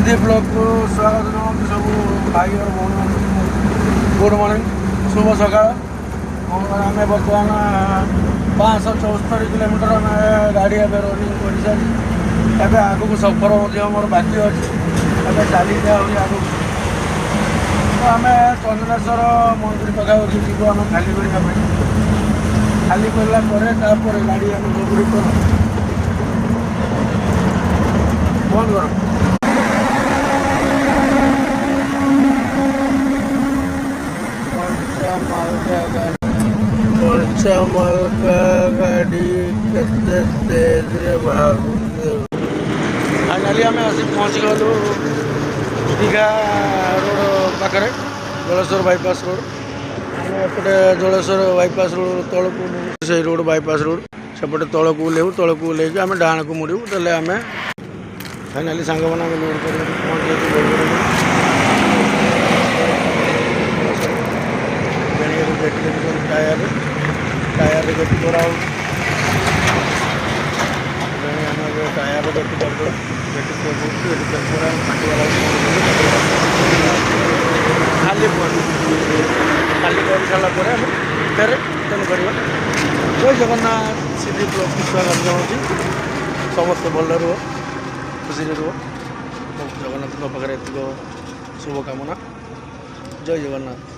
सिद्धि block को स्वागत जनाऊँ सब भाई और भौणी गुड मॉर्निंग शुभ सकाळ आम बर्तमान 574 किलोमीटर आम गाड़ी एवं रनिंग कर सारी एवं आगक सफर मोर बाकी अच्छे एवं चली आगे तो आम चंदनेश्वर मंदिर पाखापाखि जीव आम खाली करने खाली करापर गाड़ी आम सब बंद कर गाड़ी फाइनाली आम आस पहुँची गलु दीघा रोड पाखे जलेश्वर बाईपास रोड आम एपटे जलेश्वर बाईपास रोड तौक से रोड बाईपास रोड सेपटे तौक ओल्लू तौक ओल्ल आम डाण को मुड़ू तेल आम फाइनाली सांग मैंने लोड कर पहुँच टायर टायर गति करा टायर गति कर खाली खाली कर सारापर फेर रिटर्न करवा जय जगन्नाथ सिद्धि ब्लॉक स्वागत जनाऊँ समस्त भल रुह खुशी रुह जगन्नाथ पाखे शुभकामना जय जगन्नाथ।